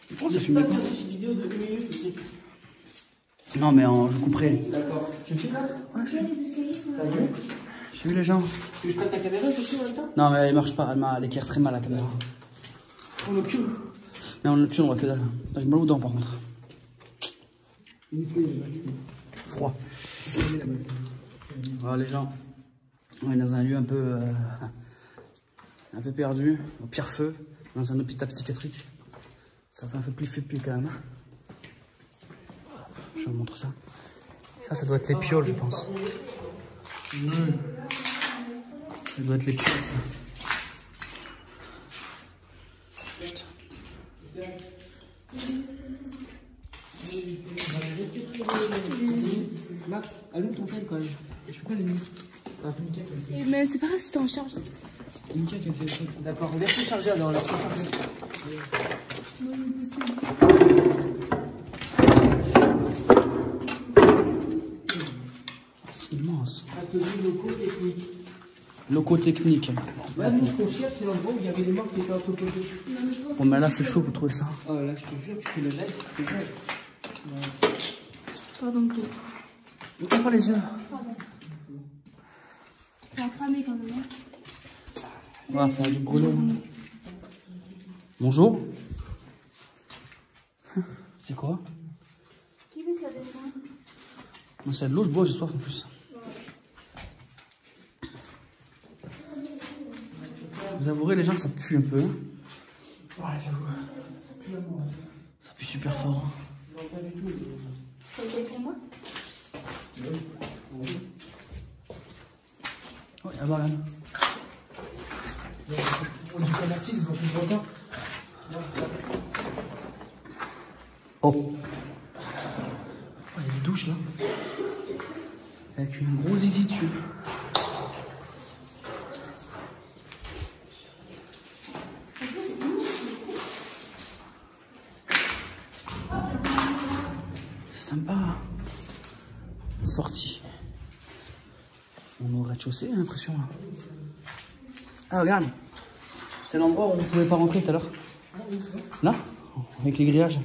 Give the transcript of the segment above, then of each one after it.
Pourquoi je filme pas une petite vidéo de 1 minute aussi? Non, mais je couperai. D'accord. Tu me filmes là? Ouais, je filme. Les escaliers sont là. J'ai vu les gens. Tu veux que je prenne ta caméra, je filme en même temps? Non, mais elle marche pas, elle éclaire très mal la caméra. En nocturne? Non, en nocturne, on voit que dalle. J'ai mal aux dents par contre. Froid. Voilà les gens. On est dans un lieu un peu perdu, au pire feu, dans un hôpital psychiatrique. Ça fait un peu plus flipper quand même. Je vous montre ça. Ça doit être les pioles, je pense. Ça doit être les pioles, ça. Putain. Max, allume ton tel quand même. Je peux pas l'allumer. Mais c'est pas grave si t'es en charge. D'accord, on vient se charger alors. C'est immense. Locaux techniques. Locaux techniques. Là, nous, ce qu'on cherche, c'est l'endroit où il y avait les morts qui étaient entreposés. Bon, mais là, c'est chaud pour trouver ça. Oh, là, je te jure, tu fais le live, c'est vrai. Pardon, tout. Ne ferme pas les yeux. Pardon. Ça a cramé quand même. Voilà, ça a dû brûler. Bonjour. C'est quoi? Qui veut se laver les mains? Moi, c'est de l'eau, je bois, j'ai soif en plus. Vous avouerez, les gens, que ça pue un peu. Ouais, j'avoue. Ça pue super fort. Ça a été pour moi? Ouais, à voir là. On dit qu'on a 6, donc on voit. Oh. Il y a des douches là. Avec une grosse zizi dessus. C'est sympa. Sortie. On est au rez-de-chaussée, j'ai l'impression là. Ah, regarde. C'est l'endroit où on ne pouvait pas rentrer tout à l'heure. Là, avec les grillages.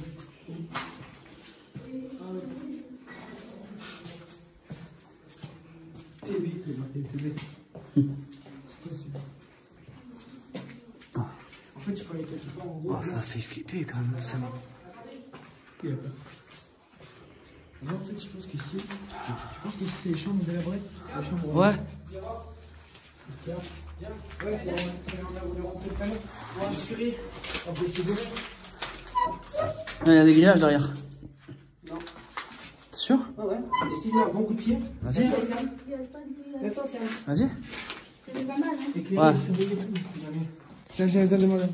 En fait, il faut aller quelque part en gros. Ça fait flipper quand même, ça. En fait, je pense qu'ici, c'est les chambres de la brette. Ouais. Il y a des grillages derrière. Non. T'es sûr? Ouais. Et si tu as un bon coup de pied? Vas-y. Vas-y. C'est pas mal, hein? Ouais. Tiens, j'ai besoin de moi là.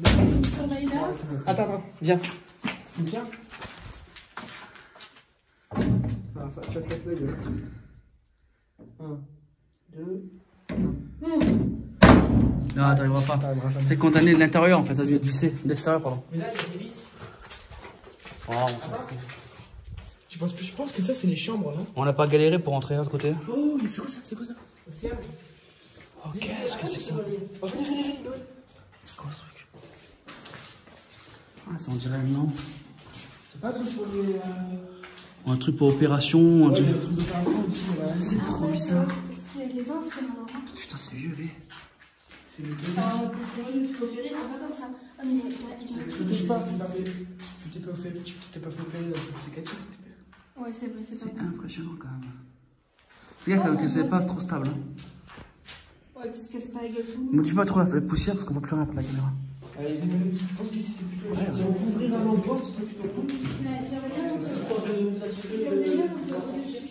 Attends, viens. Tu me tiens? Tu vas te faire deux. 1, 2. Non, t'arriveras pas. C'est condamné de l'intérieur en fait, ça a dû être vissé. De l'extérieur, pardon. Mais là, il y a des vis. Oh, on s'en fout. Je pense que ça, c'est les chambres là. On n'a pas galéré pour rentrer de l'autre côté. Oh, mais c'est quoi ça? C'est quoi ça? Oh, qu'est-ce que c'est que ça? C'est quoi ce truc? Ah, ça on dirait non. C'est pas un truc pour les. Un truc pour opération. Ouais, il y a des trucs d'opération aussi. C'est trop bizarre. C'est les anciens, alors. Putain, c'est vieux, V. C'est les deux. Alors, il faut virer, c'est pas comme ça. Ah, mais il y a Ne touche pas, tu t'es pas fait opérer la psychiatrie. Ouais, c'est vrai, c'est C'est pas impressionnant quand même. Fais gaffe que c'est pas trop stable. Hein. Ouais, parce que c'est pas égal tout. Ne motive pas trop la poussière parce qu'on voit plus rien pour la caméra. Allez, je pense qu'ici c'est plutôt. Si on peut ouvrir un endroit, ce serait plutôt cool. J'aimerais bien, je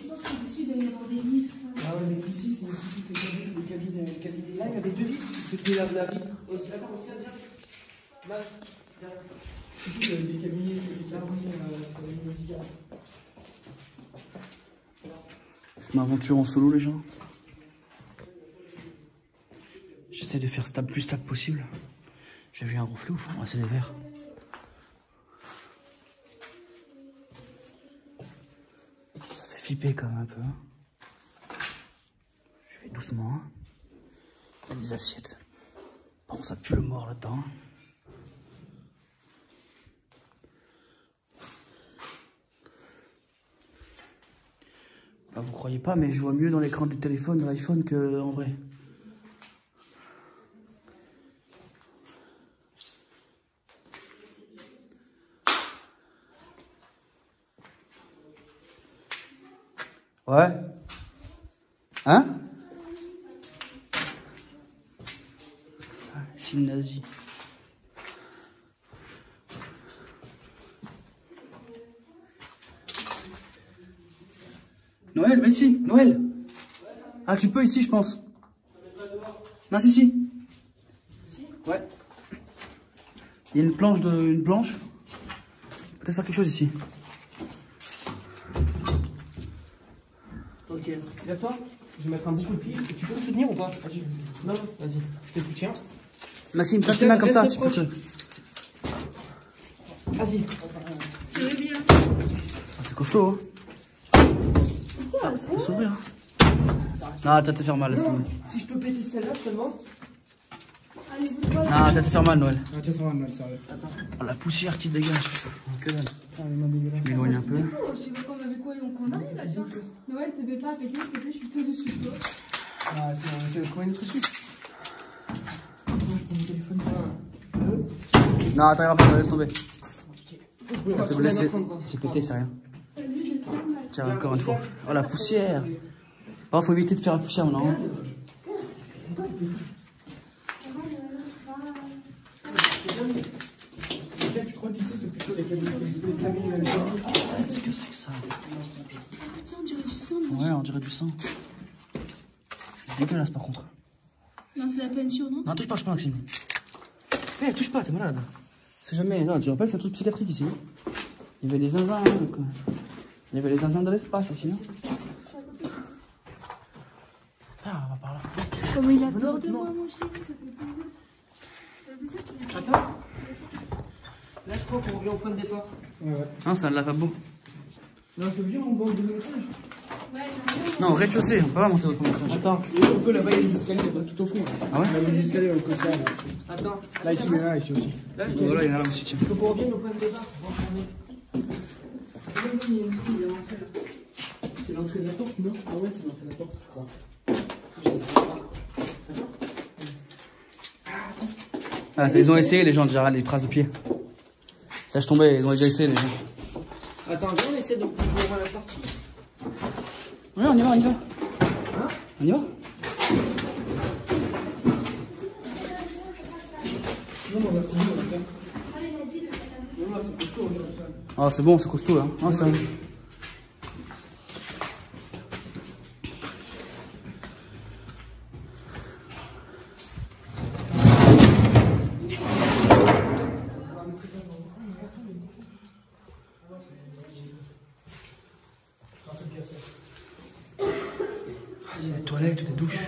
pense que dessus, il doit y avoir des lits, tout ça. Ah ouais, mais ici, c'est aussi toutes les cabines. Là, il y avait deux vis. C'était la vitre. C'est d'accord, aussi, viens. Là, ici, il y avait des cabinets, des cabinets médicaux. Je m'aventure en solo, les gens. J'essaie de faire plus stable possible. J'ai vu un reflet au fond. Ah, c'est des verres. Ça fait flipper quand même un peu. Hein. Je fais doucement. Hein. Il y a des assiettes. Bon, ça pue le mort là-dedans. croyez pas, mais je vois mieux dans l'écran du téléphone, de l'iPhone, qu'en vrai. Ouais. Hein? C'est une nazie. Noël, va ici, Noël. Ah, tu peux ici, je pense. Non, si. Ouais. Il y a une planche une planche. Peut-être faire quelque chose ici. Ok, lève-toi. Je vais mettre un petit coup de pied. Tu peux me soutenir ou pas? Vas-y. Non, vas-y. Je te soutiens. Maxime, passe tes mains comme ça, tu peux te... Vas-y. Je vais bien. Ah, c'est costaud, hein. Ah, ça peut s'ouvrir, hein. Non, t'as te faire mal, laisse tomber. Si je peux péter celle-là seulement. Allez, vous trois. Non, t'as te faire mal, Noël. Ah, tu vas mal, sérieux. Attends. Oh, la poussière qui se dégage. Que dalle. Ah, les mains dégueulasses. Je m'éloigne un peu. Oh, je sais pas qu'on avait quoi, donc on arrive là, tiens. Noël, te fais pas péter, s'il te plaît, je suis tout dessus, toi. Ah, attends, on essaie de trouver une autre suite. Moi, je prends mon téléphone. Non, t'arriveras pas, laisse tomber. Je Tu vas te blesser. J'ai pété, c'est rien. Tiens, encore une fois. Oh, la poussière. Oh, faut éviter de faire la poussière maintenant. Hein. Tu crois qu'ici, c'est plutôt les cabines Qu'est-ce que c'est que ça? Tiens, on dirait du sang, moi. Ouais, on dirait du sang. C'est dégueulasse par contre. Non, c'est la peinture, non? Non, touche pas, Maxime. Eh, touche pas, t'es malade. C'est jamais. Non, tu te rappelles, c'est un truc psychiatrique ici. Il y avait des zinzins. Il y avait les zinzins de l'espace ici. Hein. Ah, on va par là. Comment il a peur de moi, mon chéri, ça fait plaisir. Attends. Là, je crois qu'on revient au point de départ. Ouais. Non, c'est un lavabo. Non, c'est bien, on va au deuxième étage. Ouais, j'aimerais bien. Non, au rez-de-chaussée, on peut pas monter au premier étage. Attends, un peu là-bas, il y a des escaliers, tout au fond. Ah ouais? Il y a des escaliers au côté. Attends. Là, ici, mais là, ici aussi. Là, il Voilà, il y en a là aussi, tiens. faut qu'on revienne au point de départ. C'est l'entrée de la porte, non? Ah ouais, c'est l'entrée de la porte, je crois. Ah, ils ont essayé, les gens, déjà, les traces de pied. Ça, je tombais, ils ont déjà essayé, les gens. Attends, viens, on essaie de voir la sortie. Ouais, on y va, on y va. Hein? On y va? Non, mais on va trouver, on va faire. Non, là, c'est costaud, regarde ça. Ah, c'est bon, c'est costaud, là. Ah, c'est bon. C'est les toilettes ou des douches.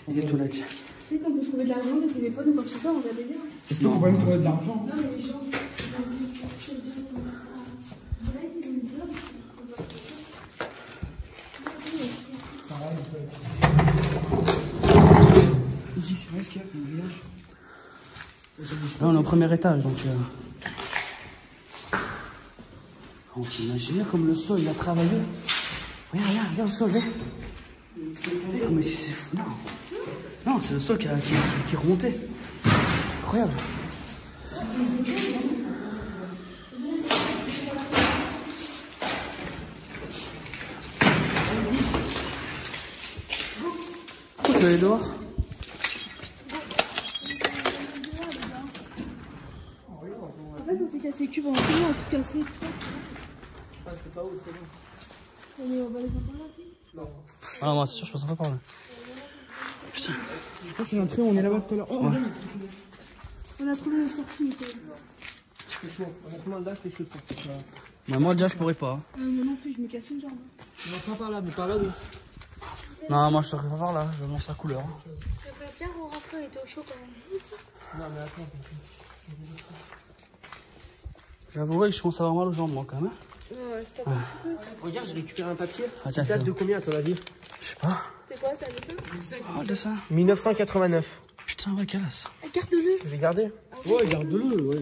Il y a des toilettes. Tu sais qu'on peut trouver de l'argent, des téléphones ou quoi que ce soit, on va bien. C'est sûr qu'on va même trouver de l'argent. Non, mais les gens. Ici, c'est vrai ce qu'il y a un grillage. Là, on est au premier étage, donc... On t'imagine comme le sol, il a travaillé. Regarde le sol, regarde. Mais c'est fou, non. Non, c'est le sol qui est remonté. Incroyable. Pourquoi tu vas aller dehors? En fait, on s'est cassé le cul pendant tout le monde, tout cassé. Ah, c'est pas où, c'est bon. Mais on va les voir par là, si. Non. Ah, moi, c'est sûr, je passe pas par là. Putain. Ça, c'est l'entrée, on est là-bas tout à l'heure. Oh, Ouais. On a trouvé une sortie, Mickaël. c'est chaud. Honnêtement, là, c'est chaud. Mais moi, déjà, je pourrais pas. Hein. Moi non plus, je me casse une jambe. On va pas par là, mais par là, oui. Non, moi, je serais pas par là. Je montre sa couleur. J'aimerais bien rentrer, il était au chaud quand même. Non, mais attends. J'avouerai que je commence à avoir mal aux jambes, moi, quand même. Ouais, c'est un petit peu. Regarde, j'ai récupéré un papier. Ah, tiens, Il date de combien, à ton avis? je sais pas. C'est quoi, c'est un dessin? Oh, le dessin. 1989. Putain, ouais, calasse. Garde-le. Je vais garder. Ouais, garde-le, ouais.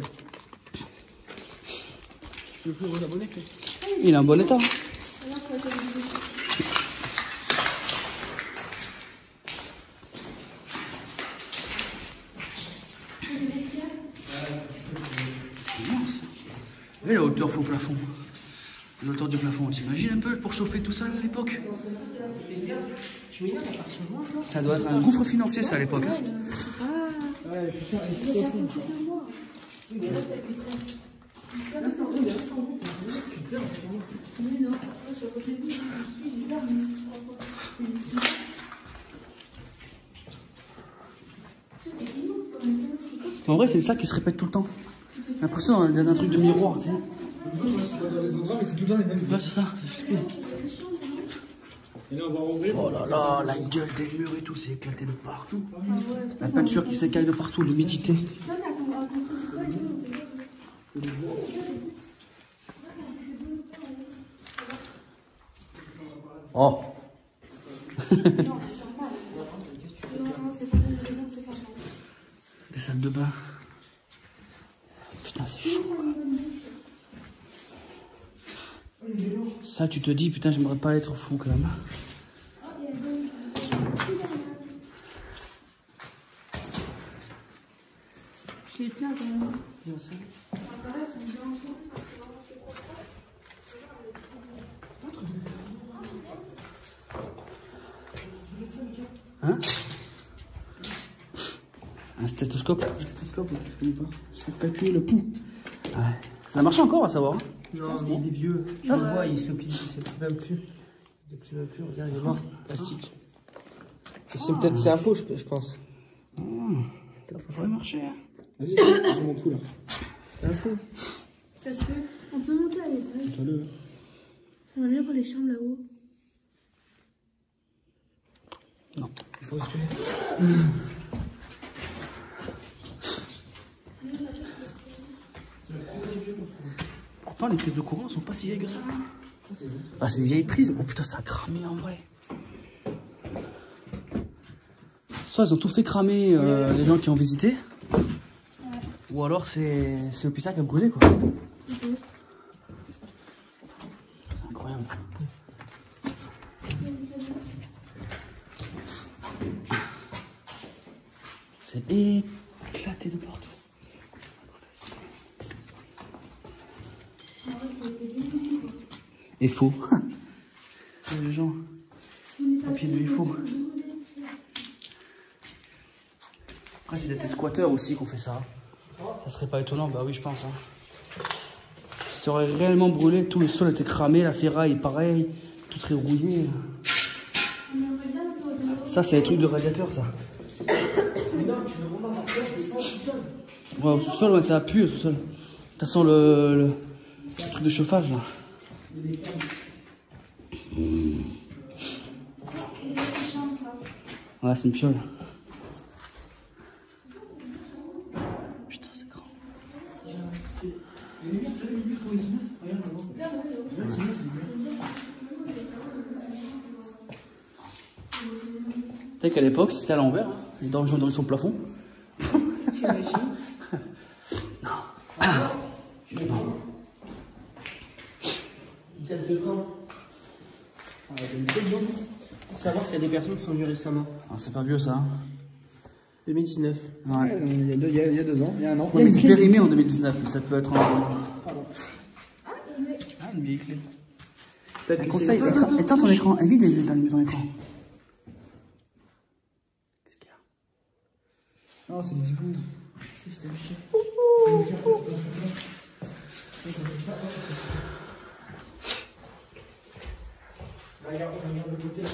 peux offrir aux abonnés. Il est en bon état. C'est immense. Et la hauteur au plafond. La hauteur du plafond, t'imagines un peu pour chauffer tout ça à l'époque? Ça doit être un gouffre financier ça à l'époque. Ouais, putain, en vrai, c'est ça qui se répète tout le temps. J'ai l'impression d'être un truc de miroir, tu sais. mais c'est tout le temps les mêmes. Ouais, c'est ça. Et là, on va rouvrir. Oh là là, la gueule des murs et tout, c'est éclaté de partout. La peinture qui s'écaille de partout, l'humidité. Oh. Des salles de bain. Putain, c'est chaud. Ça, tu te dis, putain, j'aimerais pas être fou quand même. Je l'ai plein quand même. Hein? Un stéthoscope? Un stéthoscope, je connais pas. C'est pour calculer le pouls. Ouais. Ça marche encore à savoir. Non, mais il est vieux. Tu le vois, il se plie même plus. Il se plie même plus, regarde, il est mort. Plastique. C'est peut-être, c'est un faux, je pense. Ça pourrait marcher. Vas-y, je m'en fous là. C'est un faux. Parce que on peut monter à l'étage. J'aimerais bien pour les chambres là-haut. Non. Il faut respirer. Pourtant, les prises de courant sont pas si vieilles que ça. Ah, c'est des vieilles prises. Oh putain, ça a cramé en vrai. Soit ils ont tout fait cramer les gens qui ont visité. Ouais. Ou alors c'est l'hôpital qui a brûlé quoi. C'est incroyable. C'est éclaté de partout. Et faux. Les gens. Papier de faux. Après, c'est des squatteurs aussi qui ont fait ça. Ça serait pas étonnant, bah oui, je pense. Hein. Si ça aurait réellement brûlé, tout le sol était cramé, la ferraille pareil, tout serait rouillé. Ça, c'est des trucs de radiateur, ça. Ouais, au sous-sol, ouais, ça a pu, au sous-sol. De toute façon, le truc de chauffage, là. Ouais, c'est une piole. Putain, c'est grand. Tu sais qu'à l'époque, c'était à l'envers. Hein. Les gens dans son plafond. Non. Non. Il date de quand? Pour savoir s'il y a des personnes qui sont venues récemment. Ah, c'est pas vieux ça. Hein. 2019. Ouais. Il y a 2 ans, il y a un an. Ouais, mais c'est périmé en 2019, mais ça peut être en. Pardon. Ah, une vieille clé. Peut-être Un que conseil, éteins ton écran, évite les éteindre ton écran. Qu'est-ce qu'il y a? Non, c'est des zibounes. C'est un chien. Regarde le côté là,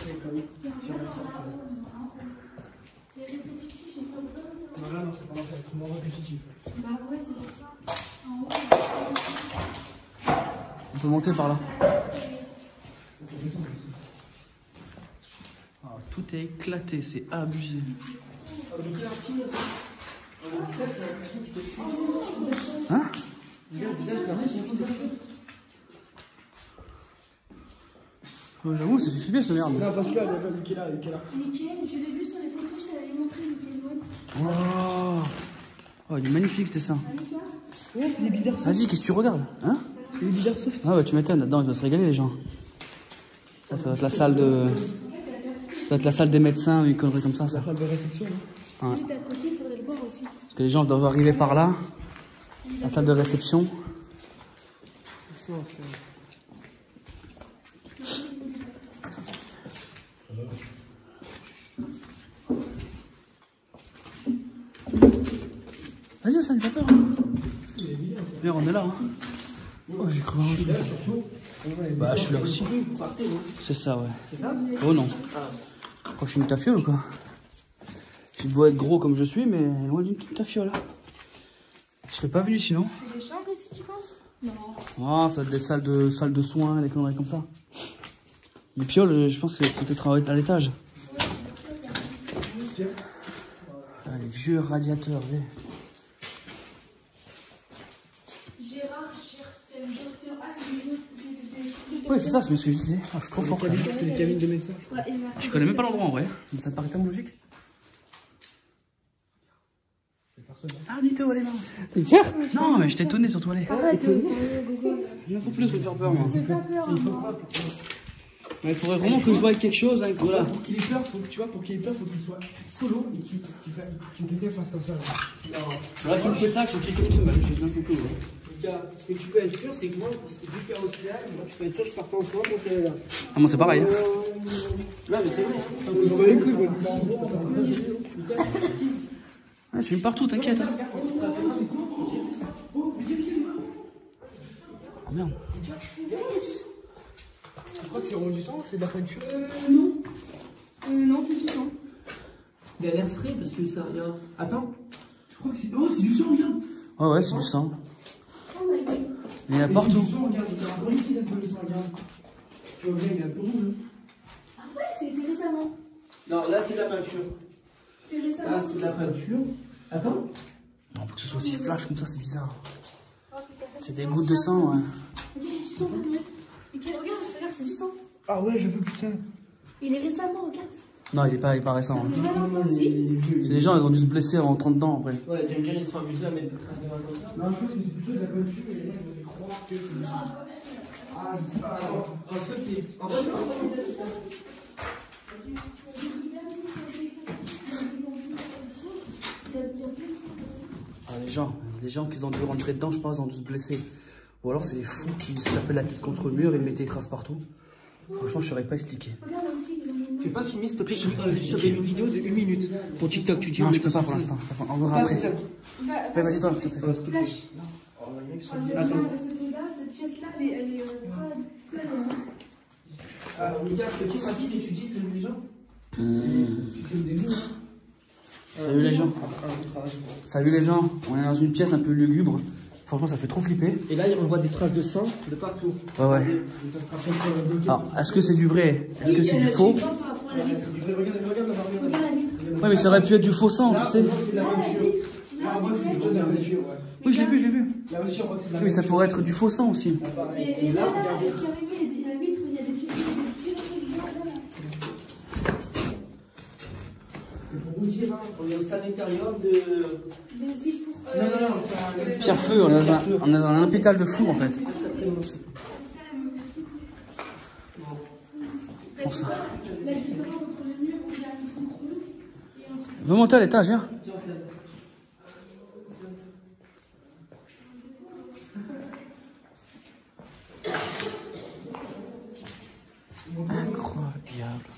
c'est répétitif et ça ou pas? Voilà, non, ça commence à être moins répétitif. Bah ouais, c'est pour ça. En haut, On peut monter par là. Ah, tout est éclaté, c'est abusé. Hein? J'avoue, c'est flippé ce merde. Non, pas celui-là, il y a pas Mickey là, Mickaël, je l'ai vu sur les photos, je t'avais montré Mickaël. Oh, il est magnifique ce dessin. Ouais, c'est des biders. Vas-y, qu'est-ce que tu regardes? Hein? Les leaders soft. Ah ouais, tu m'étonnes, là-dedans, ils vont se régaler les gens. Ça va être la salle de... Ça va être la salle des médecins, une connerie comme ça. La salle de réception. Ouais. Juste à côté, il faudrait le voir aussi. Parce que les gens doivent arriver par là. La salle de réception. Vas-y, ça ne fait pas peur. Viens, on est là. Hein. Oh, j'ai cru. Bah, je suis là aussi. C'est ça, ouais. C'est ça? Oh non. Je crois que je suis une tafiole ou quoi? J'ai beau être gros comme je suis, mais loin d'une petite tafiole. Je serais pas venu sinon. Il y a des chambres ici, tu penses? Non. Ah, ça va être des salles de soins, des conneries comme ça. Les pioles, je pense que c'est peut-être à l'étage. Ah, les vieux radiateurs, oui. Gérard Gersten, docteur. Ah, c'est des autres. Ouais, c'est ça, c'est ce que je disais. Ah, je suis trop fort. C'est les cabines de médecins. Ouais, il m'a Je connais même pas l'endroit en vrai. Mais ça me paraît tellement logique. Ah, Nito, allez, non. T'es fier? Non, mais je t'ai étonné surtout, allez. Arrête, Il en faut plus de me faire peur, moi. j'ai pas peur, moi. Mais il faudrait vraiment que je voie quelque chose. Hein, voilà. Pour qu'il ait peur, faut que tu vois, pour qu'il ait peur, faut qu'il soit solo et qu'il te fasse comme ça. Là, tu me fais ça, je suis comme tout, même. Je suis bien sympa. Ce que tu peux être sûr, c'est que moi, c'est du carrossial. Moi, tu peux être sûr, je pars pas au point pour qu'elle est là. Ah, moi, c'est pareil. Hein. Là, mais c'est vrai. Ouais, je filme partout, t'inquiète. Hein. Oh merde. Tu crois que c'est rendu sang? C'est de la peinture? Non. Non, c'est du sang. Il a l'air frais parce que ça. Attends. Je crois que c'est. Oh, c'est du sang, regarde. Ouais, ouais, c'est du sang. Oh my god. Il y en a partout. C'est du sang, regarde. Il y a un peu liquide, un peu le sang, regarde. Tu vois bien, il est un peu rouge. Ah ouais, c'était récemment. Non, là, c'est de la peinture. C'est récemment. Là, c'est de la peinture. Attends. Non, pour que ce soit si flash comme ça, c'est bizarre. Oh, putain, ça, C'est des gouttes de sang, ouais. Ok, il y a du sang, regarde, c'est du sang. Ah ouais, j'avoue, putain. Il est récemment, regarde. Non, il est pas récent. Hein. Aussi. C'est les gens, ils ont dû se blesser en 30 ans après. Ouais, j'aime bien, ils sont amusés à mettre des traces de main comme ça. Non, je pense que c'est plutôt de la peinture et les gens ils vont croire que c'est du sang. Ah, je sais pas. Un truc qui est. En fait, Ah, les gens qui ont dû rentrer dedans, je pense, ont dû se blesser. Ou alors c'est les fous qui se tapaient la tête contre le mur et mettaient des traces partout. Franchement, je saurais pas expliquer. tu peux pas filmer s'il te plaît, je te une vidéo de 1 minute. Pour TikTok, tu dis Non, je peux pas pour l'instant. On verra après. Ouais, vas-y, toi. Flash. Attends. Cette pièce-là, elle est pleine. Regarde, ce qui m'a dit d'étudier, c'est les gens. C'est le début, hein. Salut les gens. Salut les gens. On est dans une pièce un peu lugubre. Franchement, ça fait trop flipper. Et là, on voit des traces de sang de partout. Ouais, ouais. Alors, est-ce que c'est du vrai? Est-ce que c'est du faux? Regarde là-bas. Regarde la vitre. Ouais, mais ça aurait pu être du faux sang, tu sais. C'est de la peinture. Là, moi, c'est plutôt de la peinture, ouais. Oui, je l'ai vu. Là aussi, on voit que c'est de la Oui, mais ça pourrait être du faux sang aussi. Et là, regardez, qui est arrivé, il y a la vitre, il y a des petits trucs là. Pour vous dire, hein, on est au sanitarium de. Mais aussi pour. Non. Pierre Feu, on est dans un hôpital de fous en fait. Bon, ça. La différence entre le mur où il y a un truc rond et un truc. Veux monter à l'étage, viens. Incroyable.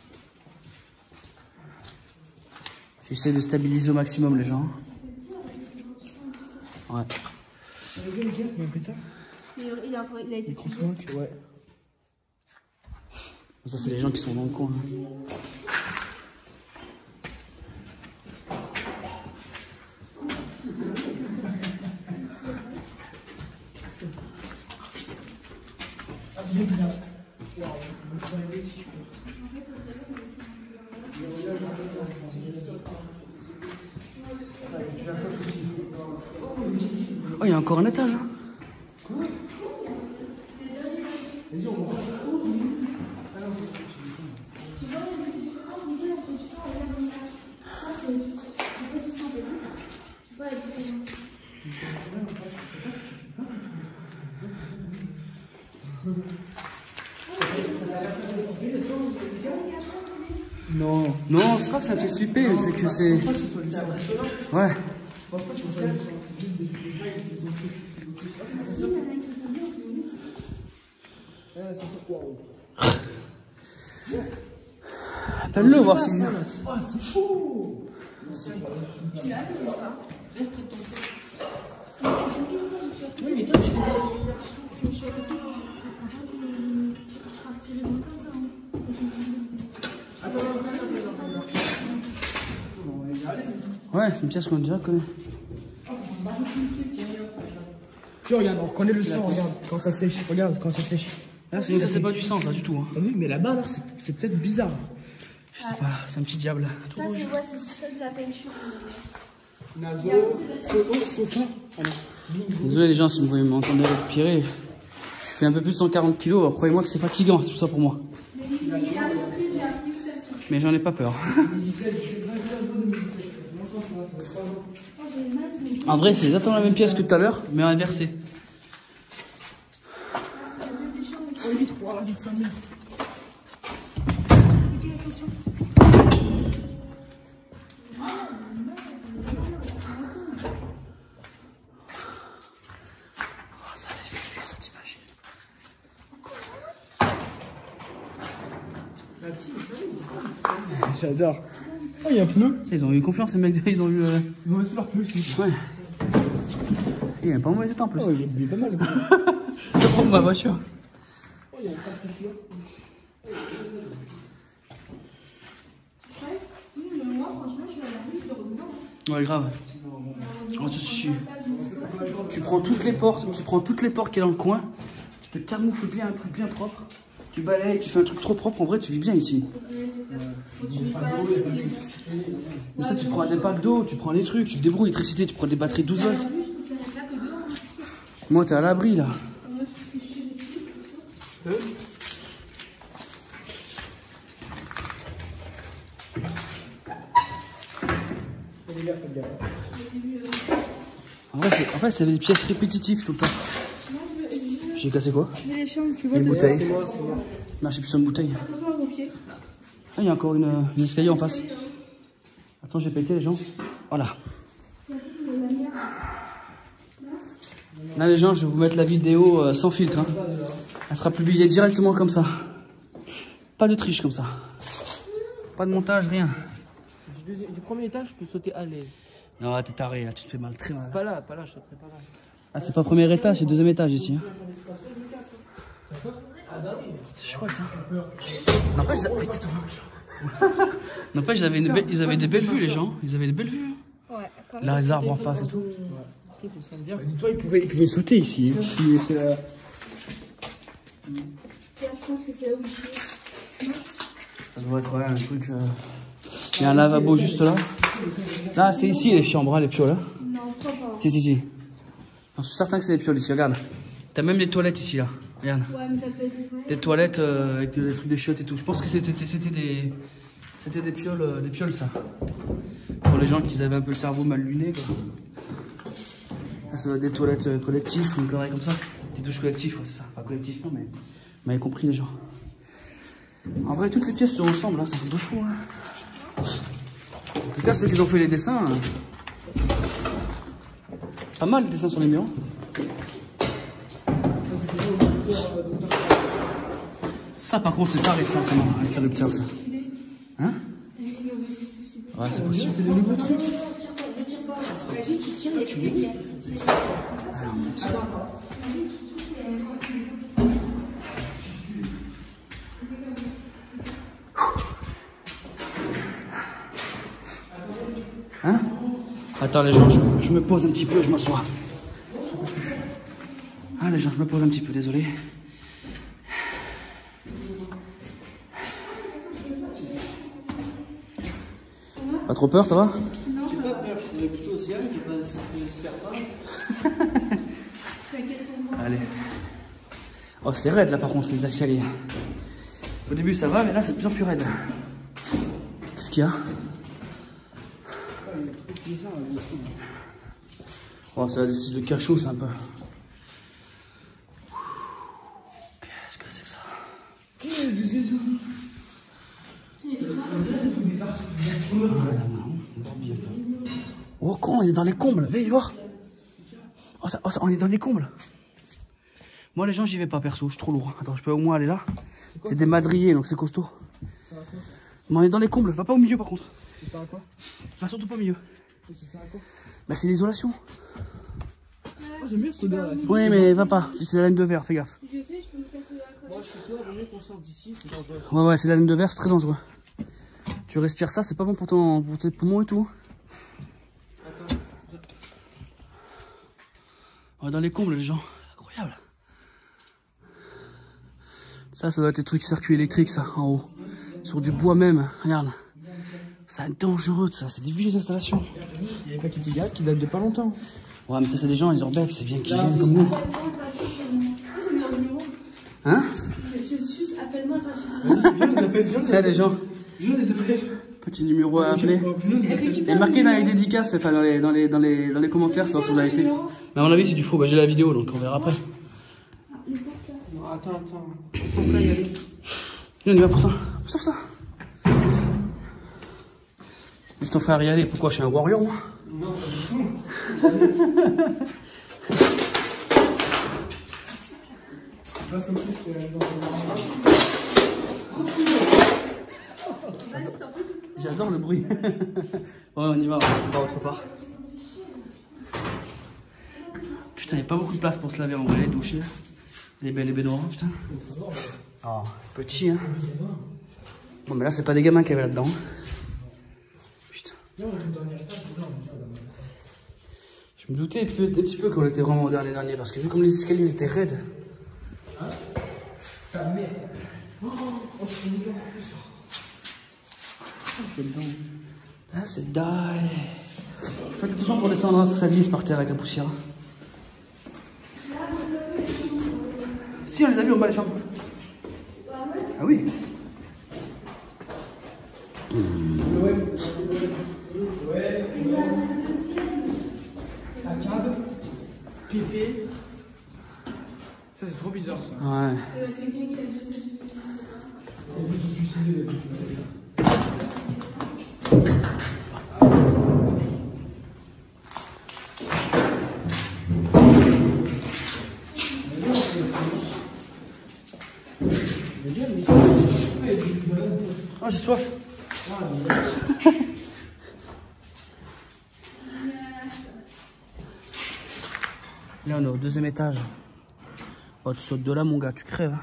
J'essaie de stabiliser au maximum les gens. Ouais. Il a été tué. Ouais. Ça, c'est les gens qui sont dans le coin. Oh, il y a encore un étage. Hein. Non. Non, c'est pas que ça me fait flipper, mais c'est que c'est... Ouais. Appelle-le, voir si... Oh, c'est fou. Tu l'as fait, pas? Reste près de ton frère. Oui, mais toi, je fais Je suis à côté, je partirai loin comme ça. Attends. Ouais, c'est une pièce qu'on déjà connaît. Tu regarde, on reconnaît le sang, regarde, quand ça sèche. Regarde, quand ça sèche. Là, ça c'est pas du sang, ça, du tout. Hein. Oui, mais là-bas, alors, c'est peut-être bizarre. Je sais pas, c'est un petit diable. Ça, c'est de la peinture. Naso, sofa. Désolé les gens si vous m'entendez respirer. Je fais un peu plus de 140 kilos, alors croyez-moi que c'est fatigant, c'est tout ça pour moi. Mais j'en ai pas peur. En vrai, c'est exactement la même pièce que tout à l'heure, mais inversée. J'adore. Oh, il y a un pneu. Ils ont eu confiance, ces mecs, ils ont eu... Ils ont aussi leur pneu aussi. Ouais. Il y a pas mauvais état en plus. Oh, il est pas mal. Je vais prendre ma voiture. Oh, il y a un trafiqueur. Moi, franchement, je suis à la rue, je dors dedans. Ouais, grave. Oh, tu prends toutes les portes, qu'il y a dans le coin, tu te camoufles bien, un truc bien propre, tu balayes, tu fais un truc trop propre, en vrai tu vis bien ici. Mais ça, tu prends des packs d'eau, tu prends les trucs, tu te débrouilles, l'électricité, tu prends des batteries 12 volts. Moi, t'es à l'abri là. En fait, c'est des pièces répétitives tout le temps. J'ai cassé quoi? Une bouteille. Non, j'ai plus sur une bouteille. Ah, il y a encore une escalier en face. Attends, j'ai pété les gens. Voilà. Là, les gens, je vais vous mettre la vidéo sans filtre. Hein. Elle sera publiée directement comme ça. Pas de triche comme ça. Pas de montage, rien. Du premier étage, je peux sauter à l'aise. Non, t'es taré, là, tu te fais mal, très mal. Pas là, je sauterai pas là. Ah, c'est pas premier étage, c'est deuxième étage ici. Hein. C'est chouette, hein. N'empêche, ils avaient des belles vues, les gens. Ils avaient des belles vues. Ouais, quand même. Là, les arbres en face et tout. Toi, il pouvait sauter ici. Je pense que c'est là où il chie. Ça doit être un truc... Il y a un lavabo juste là. Là, c'est ici les chambres, hein, les pioles. Hein. Non, je crois pas. Si. Je suis certain que c'est des pioles ici, regarde. T'as même des toilettes ici, là. Regarde. Ouais, mais ça peut être... Des toilettes avec des trucs des chiottes et tout. Je pense que c'était des pioles, ça. Pour les gens qui avaient un peu le cerveau mal luné, quoi. Ça doit être des toilettes collectives ou une connerie comme ça. Des douches collectives, ouais, c'est ça. Enfin, collectif, non, mais vous m'avez compris, les gens. En vrai, toutes les pièces se ressemblent, hein. Ça fait de fou, hein. En tout cas, ceux qui ont fait les dessins, pas mal de dessins sur les murs. Ça, par contre, c'est pas récent, comment, un interrupteur, ça. Hein? Ouais, c'est possible. C'est des nouveaux trucs. Imagine, tu tires, il y a des pieds. Hein? Attends les gens, je me pose un petit peu, je m'assois. Ah les gens, je me pose un petit peu, désolé. Pas trop peur, ça va? Non, j'ai pas peur, je serais plutôt Océane qui n'espère pas. Allez. Oh, c'est raide là par contre, les escaliers. Au début ça va, mais là c'est de plus en plus raide. Qu'est-ce qu'il y a? Oh, ça a des styles de cachot, c'est un peu. Qu'est-ce que c'est que ça? on est dans les combles. Viens voir. Oh, on est dans les combles. Moi, les gens, j'y vais pas perso. Je suis trop lourd. Attends, je peux au moins aller là. C'est des madriers, donc c'est costaud. Mais on est dans les combles. Va pas au milieu, par contre. Ça sert à quoi? Va surtout pas au milieu. Ça sert à quoi? Bah, c'est l'isolation. J'aime bien ce odeur là. Oui, mais va pas. C'est la laine de verre, fais gaffe. Je sais, je peux me casser la crevette. Moi, je suis toi, vaut mieux qu'on sorte d'ici, c'est dangereux. Ouais, c'est la laine de verre, c'est très dangereux. Tu respires ça, c'est pas bon pour tes poumons et tout. Attends. On est dans les combles, les gens. Incroyable. Ça doit être des trucs circuits électriques, ça, en haut. Sur du bois même, regarde. C'est dangereux, ça. C'est des vieilles installations. Il y a des paquets de cigarettes qui datent de pas longtemps. Ouais, mais ça, c'est des gens, ils urbex, c'est bien qu'ils viennent comme nous. Hein? Je suis, appelle-moi quand Tu Tiens, les gens. Petit numéro à appeler. Et marquez dans les dédicaces, enfin dans les commentaires, savoir si vous l'avez fait. Mais à mon avis, c'est du faux. Bah, j'ai la vidéo, donc on verra après. Attends. Laisse ton frère y aller. On y va pourtant. Pour ça. Laisse ton frère y aller. Pourquoi? Je suis un warrior, moi? Non, pas du tout. Passe comme si c'était J'adore le bruit. Ouais, on y va, on va autre part. Putain, il n'y a pas beaucoup de place pour se laver en vrai, doucher. Les belles baignoires, putain. Oh, petit, hein. Bon, mais là, c'est pas des gamins qui avaient là-dedans. Putain. Je me doutais un petit peu qu'on était vraiment au dernier parce que vu comme les escaliers étaient raides. Hein? Ta mère. Oh, c'est une Là, c'est die. Faites attention pour descendre, ça glisse par terre avec la poussière. Si, on les a vus en bas les chambres. Ah oui. Ouais. Arcade. Pépé. Ça, c'est trop bizarre, ça. Ouais. C'est quelqu'un qui a juste Oh, j'ai soif. Là, on est au deuxième étage. Oh, tu sautes de là, mon gars, tu crèves. Hein.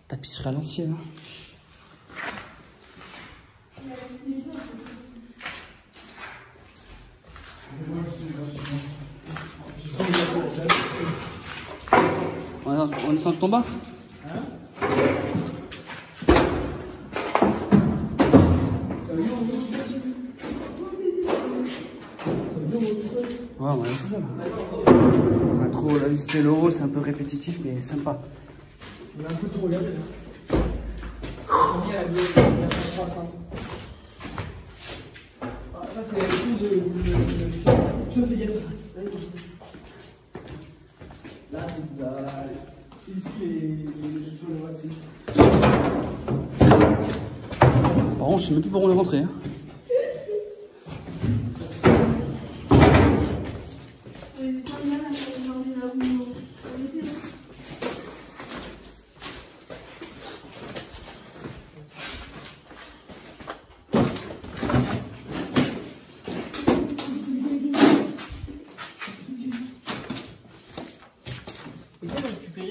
Tapisserie à l'ancienne. Hein. On descend tout en bas. Ouais, ouais, c'est ça. On a trop la visité l'euro, c'est un peu répétitif, mais sympa. On a un peu trop regardé là. Ça, c'est tout de. Là, c'est bizarre. Ici, les sur le c'est ici. Par contre, je sais même plus par où on est rentré. Hein.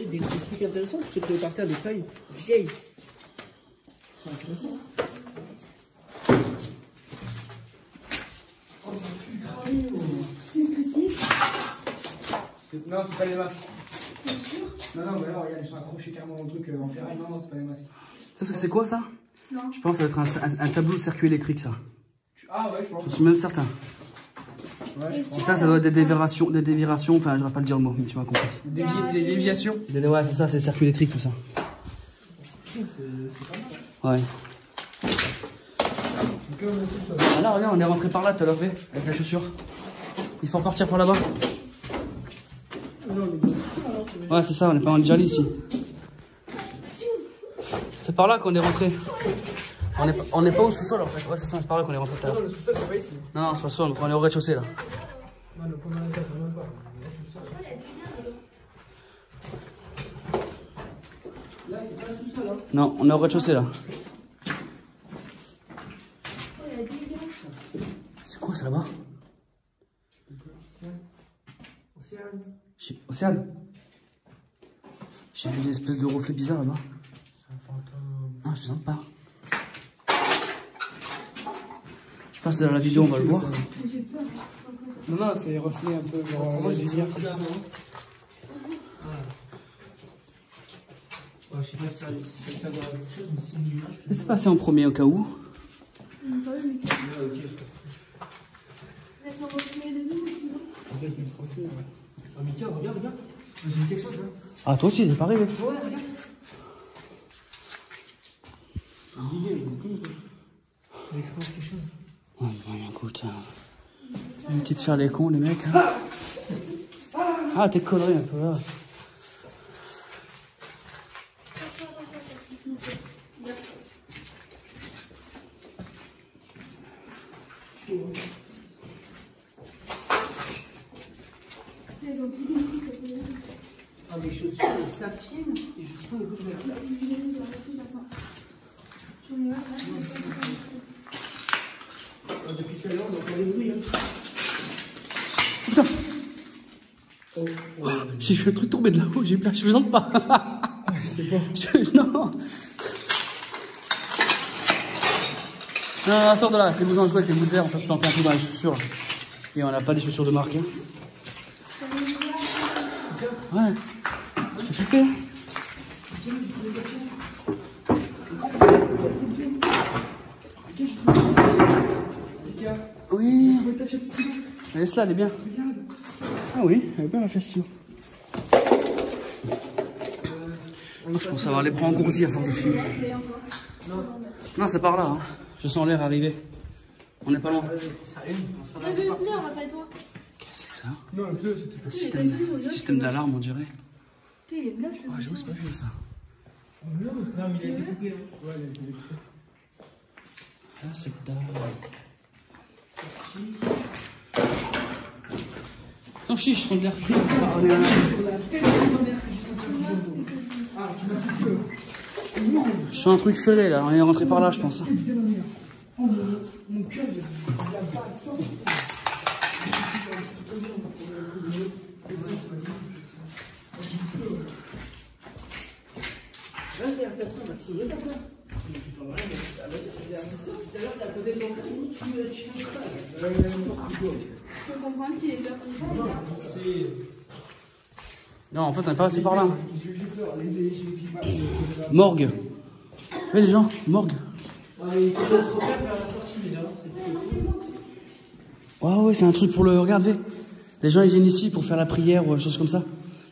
Des trucs intéressants, tu peux partir des feuilles vieilles. C'est intéressant. Oh, ça pue cramé. C'est ce que c'est? Non, c'est pas les masques. T'es sûr? Non, mais alors, regarde, ils sont accrochés carrément dans le truc en ferraille. Non, c'est pas les masques. C'est quoi ça? Non. Je pense que ça va être un tableau de circuit électrique, ça. Ah ouais, je pense. Je suis même certain. Ouais, je pense. Ça doit être des dévirations, enfin, je ne vais pas le dire le mot, mais tu m'as compris. Des déviations. Ouais, c'est ça, c'est circuit électrique, tout ça. C'est pas mal. Ouais. Ah là, regarde, on est rentré par là tout à l'heure, avec la chaussure. Il faut repartir par là-bas. Ouais, c'est ça, on est pas en Djali ici. C'est par là qu'on est rentré. On n'est pas au sous-sol en fait. Ouais, c'est ça, c'est par là qu'on est rentré tout à l'heure. Non, le sous-sol, c'est pas ici. Non, non, c'est pas sous-sol, on est au rez-de-chaussée là. Non, le premier étage, même pas. Là, c'est pas le sous-sol, hein. Non, on est au rez-de-chaussée là. C'est quoi ça là-bas? Océane. J'ai vu une espèce de reflet bizarre là-bas. C'est un fantôme. Ah, je sens pas. Je passe dans la vidéo, on va le voir. J'ai peur. Non, non, c'est les reflets un peu genre. Moi, j'ai bien comme ça. Ouais, je sais pas si ça doit quelque chose, mais c'est une image. Laisse passer en premier au cas où. Ok, je laisse m'envoyer de nous sinon. Regarde, il se refait, ouais. Ah, mais tiens, regarde. J'ai vu quelque chose là. Ah, toi aussi, il est pas arrivé. Ouais, regarde. Il écrit quelque chose. Ouais, écoute, une petite faire les cons, les mecs. Hein. Ah, t'es conneries un peu là. Ah, mes chaussures, ça fine et je sens le goût de la glace. Depuis tout à l'heure, on entend des bruits. Putain. J'ai vu un truc tomber de là-haut, j'ai peur, je plaisante pas. C'est bon. Non. Non, sors de là, les bousons jouets avec les bouts de verre, on peut se planter un peu dans les chaussures. Et on n'a pas des chaussures de marque. Hein. Ouais. Je fais flipper. Oui. Laisse-la, elle est bien. Ah oui, elle est bien la festivo. Je pense avoir les bras engourdis à force de filmer. Non, c'est par là. Hein. Je sens l'air arriver. On n'est pas loin. On avait eu plein, rappelle-toi. Qu'est-ce que c'est ça? Non, le bleu, c'était Système d'alarme, on dirait. Il est neuf, le Ouais, j'avoue, c'est pas vu ça. Non, mais il a été coupé. Ouais, il a été coupé. Ah, c'est dalle. Non, chiche, sont de l'air frais. Je sens un truc ferré là, on est rentré par là, je pense. Mon cœur, il a pas reste derrière personne, Maxime, il est d'accord. Tout à l'heure, t'as côté de ton cri, tu Je peux comprendre qu'il est déjà comme ça. Non, en fait, on est pas passé par là. Morgue. Oui, les gens, morgue. Ouais, c'est un truc pour le regarder. Les gens, ils viennent ici pour faire la prière ou des choses comme ça.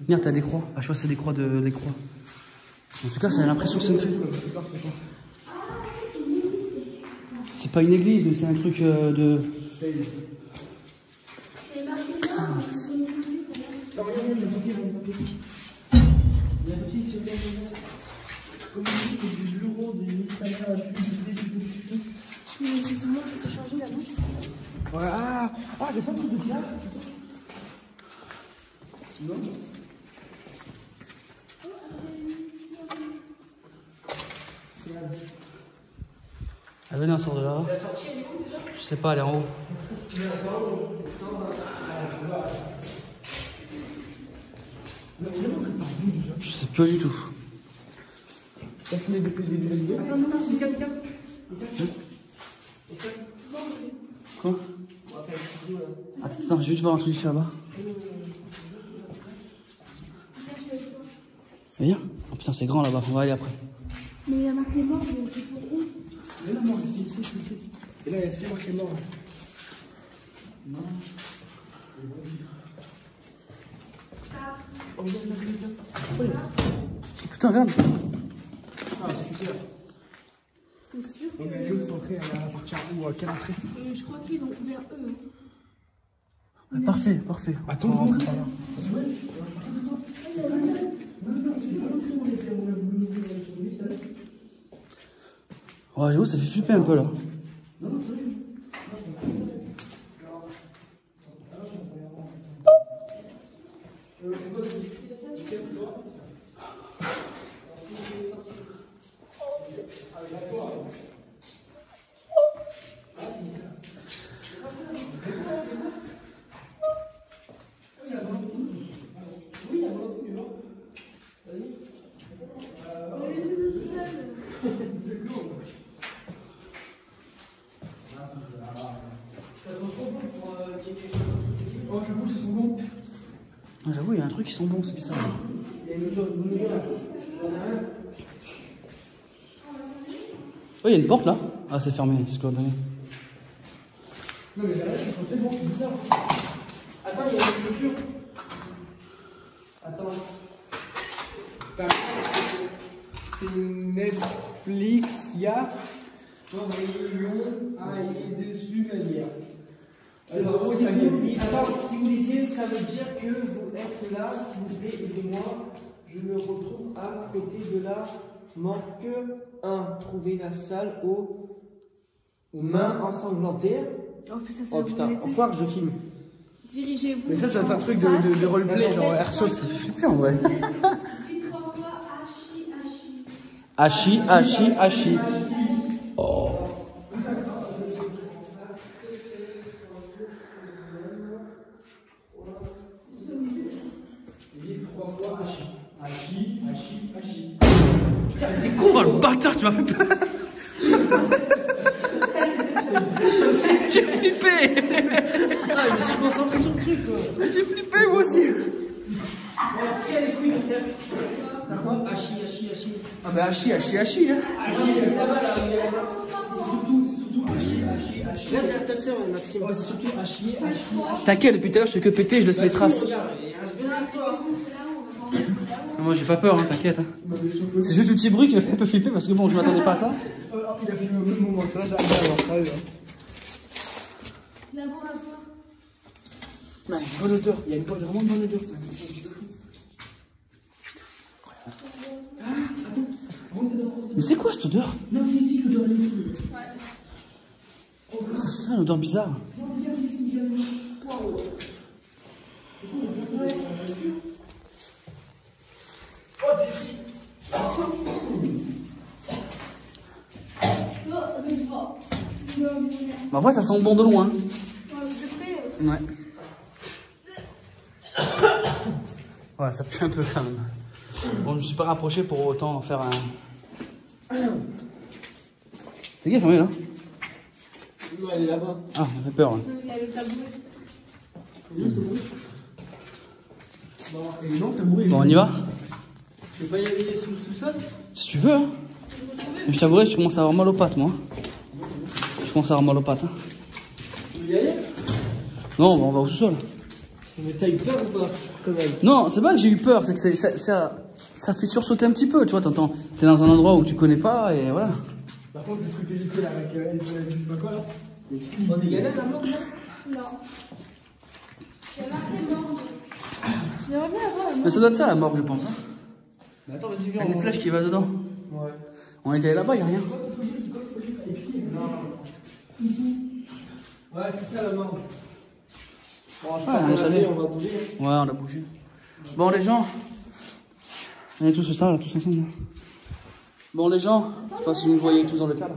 Merde, t'as des croix. Ah, je sais pas si c'est des croix des croix. En tout cas, c'est l'impression que ça me fait. C'est pas une église, mais c'est un truc de... Mais c'est moi qui s'est changé là-bas. Ouais, ah, j'ai pas de truc de pierre. Non. Ah, venez, on sort de là. Je sais pas, elle est en haut. Je sais pas du tout. Quoi? Attends, je vais juste voir un truc là-bas. Viens. Oh putain, c'est grand là-bas, on va aller après. Mais il y a marqué mort, mais c'est pour où? Mais non, mort, ici. Et là, est-ce qu'il y a marqué mort? Non. Putain, regarde. Ah, super. T'es sûr que... Donc, elle est centrée, elle va partir où? À quelle entrée? Je crois qu'ils ont ouvert eux. Ah, parfait. Attends, on rentre par là. Ouais, j'avoue, ça fait flipper un peu là. Non, non, sérieux. Oh, j'avoue, c'est son bon. Ah, j'avoue, il y a un truc qui sont bons, c'est bizarre. Il y a une lumière là. Oh, il y a une porte là. Ah, c'est fermé, c'est quoi, donné. Non, mais j'arrête, ils sont tellement bizarres. Attends, il y a une clôture. Attends. C'est Netflix, il y a. Aller dessus, manière. C'est vraiment italien. Attends, si vous lisiez, ça veut dire que vous êtes là, s'il vous plaît, aidez-moi. Je me retrouve à côté de la manque 1. Trouver la salle aux mains ensanglantées. Oh putain, c'est Oh putain, au revoir, je filme. Dirigez-vous. Mais ça, c'est un truc de roleplay, genre airsoft. Putain, ouais. Dis 3 fois Hachi, Hachi. Hachi, Hachi, Hachi. Oh. Putain, t'es con, oh, le bâtard, tu m'as fait peur. J'ai flippé. Ah, je me suis concentré sur le truc, quoi. J'ai flippé, moi aussi. Qui a les couilles de faire? T'as quoi? Hachi, Hachi, Hachi. Ah bah Hachi, Hachi, Hachi. Hein. Hachi, c'est là-bas, là. C'est surtout Hachi, Hachi, Hachi. Laisse derrière ta soeur, Maxime. Ouais, c'est surtout Hachi, Hachi. T'inquiète, depuis tout à l'heure, je fais que péter, je laisse mes traces. Regarde, il reste bien avec toi. Moi, j'ai pas peur, hein, t'inquiète. Hein. C'est juste le petit bruit qui m'a fait un peu flipper parce que bon, je m'attendais pas à ça. Il a fait le même moment, ça, j'arrive à voir ça. Laboratoire. Non, bonne odeur. Il y a vraiment une bonne odeur. Mais c'est quoi cette odeur? Non, c'est ici l'odeur est ici. C'est ça, une odeur bizarre. Non, regarde, c'est ici, waouh. Oh, c'est ici. Bah, après, ça sent bon de loin. Ouais. Ouais, ça pue un peu quand même. Bon, je me suis pas rapproché pour autant faire un. C'est qui est fermé là? Non, elle est là-bas. Ah, ça fait peur. Hein. Il y a le tabouret. Non, t'as mouru. Bon, on y va? Tu veux pas y aller sous le sous-sol? Si tu veux, hein. Mais je t'avouerai, je commence à avoir mal aux pattes, moi. Je commence à avoir mal aux pattes. Hein. Tu veux y aller? Non, bah, on va au sous-sol. Mais t'as eu peur ou pas? Quand même. Non, c'est pas que j'ai eu peur, c'est que ça fait sursauter un petit peu, tu vois, t'entends. T'es dans un endroit où tu connais pas et voilà. Par contre, le truc que j'ai fait là avec elle, je sais pas quoi là. On est galère d'abord là? Non. Il y a marqué mort. J'aimerais bien avoir la Mais mort. ça doit être ça la morgue, je pense. Hein. Mais attends, vas-y, viens. Il y a une flèche qui va dedans. Ouais. On était allé là-bas, y'a rien. Ouais, c'est ça la mort. Bon, je Ouais, pense on est qu'on a allé. fait, on va bouger. Ouais, on a bougé. Bon, les gens. On est tous ça, là, tous ensemble. Là. Bon, les gens. Je sais pas si vous me voyez tous dans le cadre.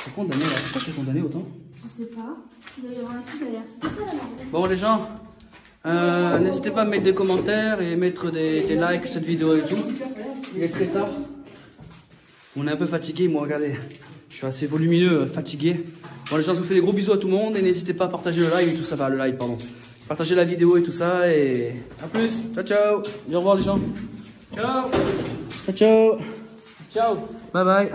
C'est condamné, là. Pourquoi je suis condamné autant? Je sais pas. Il doit y avoir un truc derrière. C'est pas ça la mort. Bon, les gens. N'hésitez pas à mettre des commentaires et mettre des likes sur cette vidéo et tout. Il est très tard. On est un peu fatigué, moi, regardez. Je suis assez volumineux, fatigué. Bon, les gens, je vous fais des gros bisous à tout le monde et n'hésitez pas à partager le live et tout ça. Enfin, le live, pardon. Partagez la vidéo et tout ça et à plus. Ciao, ciao. Et au revoir, les gens. Ciao. Ciao, ciao. Ciao. Bye bye.